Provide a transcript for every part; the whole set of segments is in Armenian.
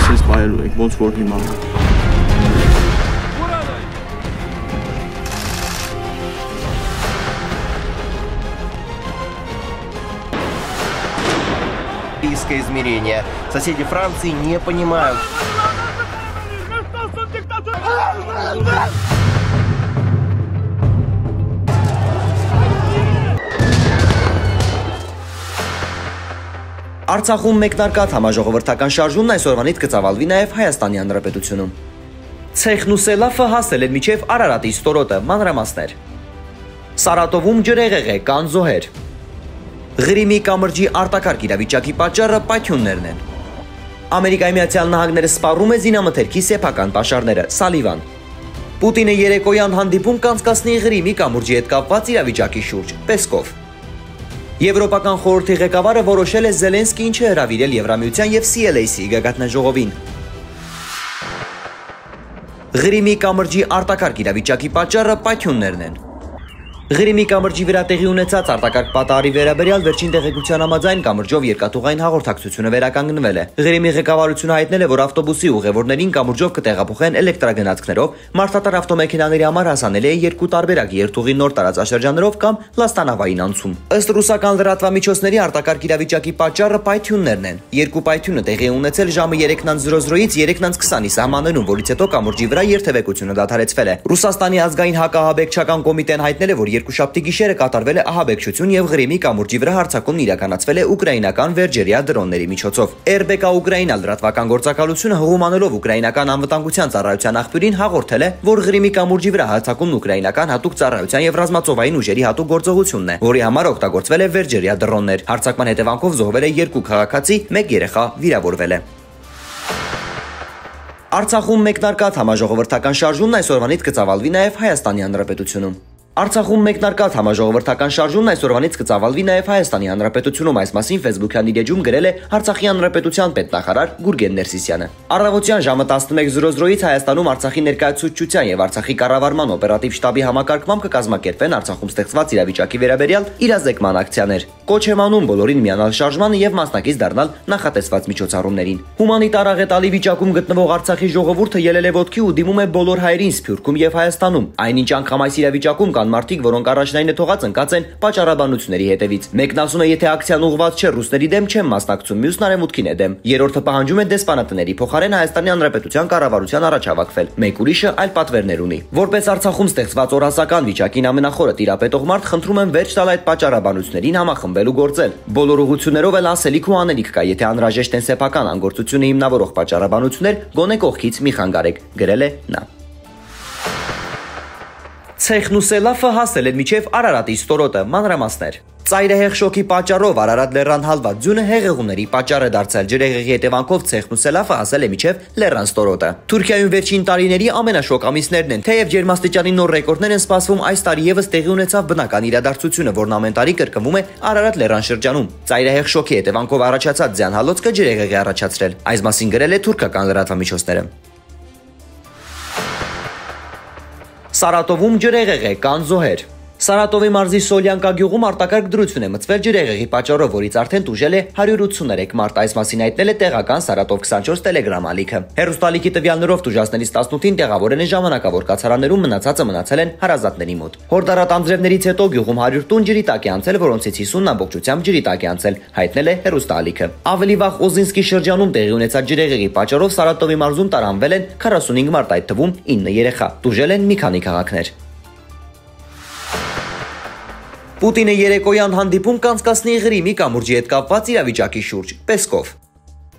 Ես բայելու եք, ոնց որ հիմա։ Измерения. Соседи Франции не понимают. Արցախում մեկնարկած համաժողովրդական շարժումն այսօրվանից կծավալվի նաև Հայաստանի Հանրապետությունում։ Ցեխն ու Սելավը հասել են մինչև Արարատի ստորոտը, մանրամասներ։ Սարատովում ջրեղեղ է, կան զոհեր։ Ղրիմի կամրջի արտակարգ իրավիճակի պատճառը պայթյուններն են։ Ամերիկայի Միացյալ Նահանգները սպառում է զինամթերքի սեփական պաշարները, Սալիվան։ Պուտինը երեկոյան հանդիպում կանցկացնի Ղրիմի կամուրջի հետ կապված իրավիճակի շուրջ, Պեսկով։ Եվրոպական խորհրդի ղեկավարը որոշել է Զելենսկիին չհրավիրել Եվրամիության եւ CLAC-ի գագաթնաժողովին։ Ղրիմի կամրջի արտակարգ իրավիճակի պատճառը պայթյուններն են։ Ղրիմի կամրջի վրա տեղի ունեցած արտակարգ պատահարի վերաբերյալ վերջին տեղեկության համաձայն կամրջով երկաթուղային հաղորդակցությունը վերականգնվել է։ Ղրիմի ղեկավարությունը հայտնել է, որ ավտոբուսի ուղևորներին կամրջով կտեղափոխեն էլեկտրագնացքներով, մարդատար ավտոմեքենաների համար հասանելի է երկու տարբերակ երթուղի նոր տարածաշրջաններով կամ լաստանավային անցում։ Ըստ ռուսական լրատվամիջոցների արտակարգ իրավիճակի պատճառը պայթյուններն են։ Երկու պայթյունը տեղի է ունեցել ժամը 3:00-ից 3:20-ի սահմաններում, որից հետո կամրջի վրա երթևեկությունը դադարեցվել է։ Ռուսաստանի ազգային հակահաբեկչական կոմիտեն հայտնել է, որ երկուշաբթի գիշերը կատարվել է ահաբեկչություն եւ Ղրիմի կամուրջի վրա հարձակումն իրականացվել է ուկրաինական վերջերյա դրոնների միջոցով։ RBK Ուկրաինա լրատվական գործակալությունը հղումանելով ուկրաինական անվտանգության ծառայության աղբյուրին հաղորդել է, որ Ղրիմի կամուրջի վրա հարձակումն ուկրաինական հատուկ ծառայության եւ ռազմածովային ուժերի հատուկ գործողությունն է, որի համար օգտագործվել է վերջերյա դրոններ։ Հարձակման հետևանքով զոհվել է 2 քաղաքացի, 1 երեխա վիրավորվել է։ Արցախում մեկնարկած համաժողովրդական շարժումն այսօրվանից կծավալվի նաև Հայաստանի Հանրապետությունում։ Արցախում մեկնարկած համաժողովրդական շարժումն այսօրվանից կծավալվի նաև Հայաստանի Հանրապետությունում, այս մասին Facebook-յան իր էջում գրել է Արցախի Հանրապետության պետնախարար Գուրգեն Ներսիսյանը։ Առավոտյան ժամը 11:00-ից Հայաստանում Արցախի ներկայացուցչության եւ Արցախի կառավարման օպերատիվ շտաբի համակարգմամբ կկազմակերպվեն Արցախում ստեղծված իրավիճակի վերաբերյալ իրազեկման ակցիաներ։ Կոչ եմ անում բոլորին միանալ շարժմանը եւ մասնակից դառնալ նախատեսված միջոցառումներին։ Հումանիտար աղետալի վիճակում գտնվող Արցախի ժողովուրդը ելել է ոտքի ու դիմում է բոլոր հայերին Սփյուռքում եւ Հայաստանում։ Այնինչ անգամ այս իրավիճակում կան մարդիկ, որոնք առաջնայինը թողած ընկած են պատճառաբանությունների հետևից։ Մեկն ասում է, եթե ակցիան ուղղված չէ ռուսների դեմ չեմ մասնակցում, մյուսն արևմուտքին է դեմ։ Երրորդը պահանջում է դեսպանատների փոխարեն Հայաստանի Հանրապետության կառավարության առաջ հավաքվել։ Մեկ ուրիշը այլ պատվերներ ունի։ Որպես Արցախում ստեղծված օրասական վիճակին ամենախորը տիրապետող մարդ, խնդրում եմ վերջ տալ այդ պատճառաբանություններին, համախմբել ու գործել։ Բոլոր ուղղություններով էլ ասելիք ու անելիք կա, եթե անհրաժեշտ են սեփական անգործությունը հիմնավորող պատճառաբանություններ, գոնե կողքից մի խանգարեք, գրել է նա։ Ցեխն ու Սելավը հասել են մինչև Արարատի ստորոտը, մանրամասներ։ Ծայրահեղ շոկի պատճառով Արարատ լեռան հալված ձյունը հեղեղումների պատճառ է դարձել։ Ջրհեղեղի հետևանքով Ցեխն ու Սելավը հասել է մինչև լեռան ստորոտը։ Թուրքիայում վերջին տարիների ամենաշոկ ամիսներն են, թեև ջերմաստիճանի նոր ռեկորդներ են սպասվում, այս տարի եւս տեղի ունեցավ բնական իրադարձությունը, որն ամեն տարի կրկնվում է Արարատ լեռան շրջանում։ Ծայրահեղ շոկի հետևանքով առաջացած ձյան հալոցքը ջրհեղեղ է առաջացրել։ Այս մասին գրել է թուրքական լրատվամիջոցները։ Սարատովում ջրհեղեղ է, կան զոհեր։ Սարատովի մարզի Սոլյանկա գյուղում արտակարգ դրություն է մտցվել ջրհեղեղի պատճառով, որից արդեն տուժել է 183 մարդ, այս մասին հայտնել է տեղական Սարատով 24 Telegram ալիքը։ Հեռուստալիքի տվյալներով տուժածներից 18-ին տեղավորել են ժամանակավոր կացարաններում, մնացածը մնացել են հարազատների մոտ։ Հորդարատ անձրևներից հետո գյուղում 100 տուն ջրի տակ է անցել, որոնցից 50-ն ամբողջությամբ ջրի տակ է անցել, հայտնել է հեռուստալիքը։ Ավելի վաղ Օզինսկի շրջանում տեղի ունեցած ջրհեղեղի պատճառով Սարատովի մարզում տարանվել են 45 մարդ, այդ թվում 9 երեխա։ Տուժել են մի քանի քաղաքներ։ Պուտինը երեկոյան հանդիպում կանցկացնի Ղրիմի կամուրջի հետ կապված իրավիճակի շուրջ, Պեսկով։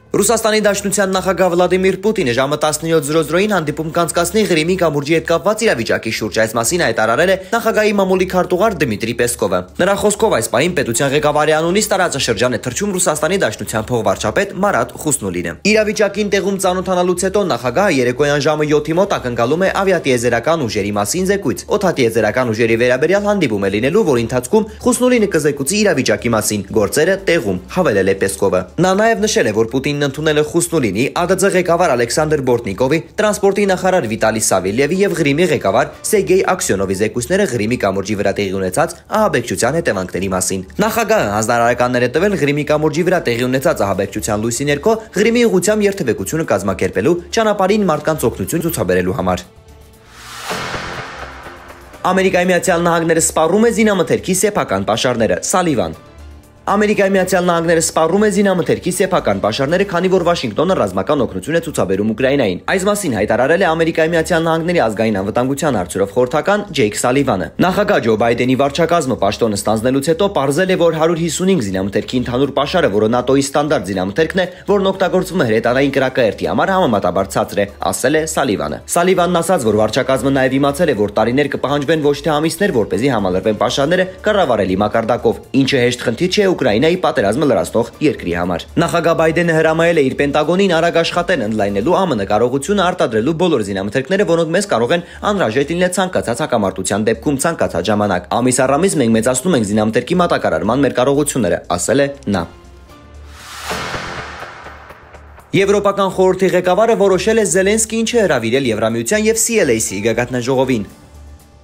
Ռուսաստանի Դաշնության նախագահ Վլադիմիր Պուտինը ժամը 17:00-ին հանդիպում կանցկացնի Ղրիմի կամուրջի հետ կապված իրավիճակի շուրջ, այս մասին հայտարարել է նախագահի մամուլի քարտուղար Դմիտրի Պեսկովը։ Նրա խոսքով այս պահին պետության ղեկավարի անունից տարածաշրջան է թռչում Ռուսաստանի Դաշնության փոխվարչապետ Մարատ Խուսնուլինը։ Իրավիճակին տեղում ծանոթանալուց հետո նախագահը երեկոյան ժամը 7-ի մոտ ակնկալում է ավիատիեզերական ուժերի մասին զեկույց։ Օդատիեզերական ուժերի վերաբերյալ հանդիպում է լինելու, որի ընթացքում Խուսնուլինը կզեկուցի իրավիճակի մասին, գործերը տեղում, հավելել է Պեսկովը։ Նա նաև նշել է, որ Պուտինն ընդունել է Խուսնուլինի, ԱԴԾ ղեկավար Ալեքսանդր Բորտնիկովի, տրանսպորտի նախարար Վիտալի Սավելիևի եւ Ղրիմի ղեկավար Սերգեյ Աքսյոնովի զեկույցները Ղրիմի կամուրջի վրա տեղի ունեցած ահաբեկչության հետևանքների մասին։ Նախագահը հանձնարարականներ է տվել Ղրիմի կամուրջի վրա տեղի ունեցած ահաբեկչության լույսի ներքո Ղրիմի ուղղությամբ երթևեկությունը կազմակերպելու, ճանապարհին մարդկանց օգնություն ցուցաբերելու համար։ Ամերիկայի Միացյալ Նահանգները սպառում է զինամթերքի սեփական պաշարները։ Սալիվան։ Ամերիկայի Միացյալ Նահանգները սպառում է զինամթերքի սեփական պաշարները, քանի որ Վաշինգտոնը ռազմական օգնություն է ցուցաբերում Ուկրաինային։ Այս մասին հայտարարել է Ամերիկայի Միացյալ Նահանգների ազգային անվտանգության հարցերով խորհրդական Ջեյք Սալիվանը։ Նախագահ Ջո Բայդենի վարչակազմը պաշտոնը ստանձնելուց հետո պարզել է, որ 155 զինամթերքի ընդհանուր պաշարը, որը ՆԱՏՕ-ի ստանդարտ զինամթերքն է, որն օգտագործվում է հրետանային կրակայերթի համար, համեմատաբար ցածր է, ասել է Սալիվանը։ Սալիվանն ասաց, որ վարչակազմը նաև իմացել է, որ տարիներ կպահանջվեն ոչ թե ամիսներ, որպեսզի համալրվեն պաշարները կառավարելի մակարդակով, ինչը հեշտ խնդիր չէ Ուկրաինայի պատերազմը լրացնող երկրի համար։ Նախագահ Բայդենը հրամայել է իր Պենտագոնին արագ աշխատել ընդլայնելու ԱՄՆ կարողությունը արտադրելու բոլոր զինամթերքները, որոնք մեզ կարող են անհրաժեշտ լինել ցանկացած հակամարտության դեպքում ցանկացած ժամանակ։ Ամիս առ ամիս մենք մեծացնում ենք զինամթերքի մատակարարման մեր կարողությունները, ասել է նա։ Եվրոպական խորհրդի ղեկավարը որոշել է Զելենսկիին չհրավիրել Եվրամիության եւ CLAC-ի գագաթնաժողովին։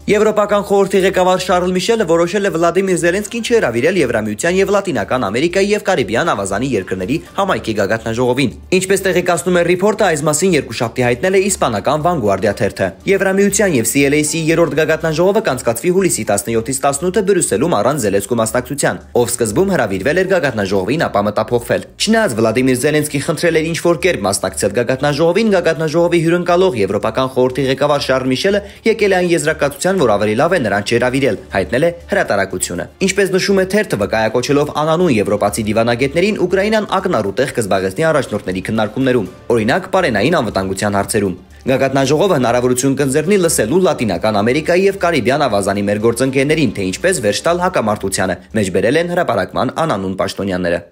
Եվրոպական խորհրդի ղեկավար Շարլ Միշելը որոշել է Վլադիմիր Զելենսկին չհրավիրել Եվրամիության եւ Լատինական Ամերիկայի եւ Կարիբյան ավազանի երկրների համայնքի գագաթնաժողովին։ Ինչպես տեղեկացնում է Reporter, այս մասին երկուշաբթի հայտնել է իսպանական Vanguardia թերթը։ Եվրամիության եւ CLAC-ի երրորդ գագաթնաժողովը կանցկացվի հուլիսի 17-ից 18-ը Բրյուսելում առանց Զելենսկու մասնակցության, ով սկզբում հրավիրվել էր գագաթնաժողովին, ապա մտափոխվել։ Չնայած Վլադիմիր Զելենսկին խնդրել էր ինչ-որ կերպ մասնակցել գագաթնաժողովին, գագաթնաժողովի հյուրընկալող Եվրոպական խորհրդի ղեկավար Շարլ Միշելը եկել է այն եզրակացության, որ ավելի լավ է նրան չհրավիրել, հայտնել է հրատարակությունը։ Ինչպես նշում է թերթը, վկայակոչելով անանուն եվրոպացի դիվանագետներին, Ուկրաինան ակնառու տեղ կզբաղեցնի առաջնորդների քննարկումներում, օրինակ պարենային անվտանգության հարցերում։ Գագաթնաժողովը հնարավորություն կընձեռնի լսելու Լատինական Ամերիկայի եւ Կարիբյան ավազանի մեր գործընկերներին, թե ինչպես վերջ տալ հակամարտությանը, մեջբերել են հրապարակման անանուն պաշտոնյաները։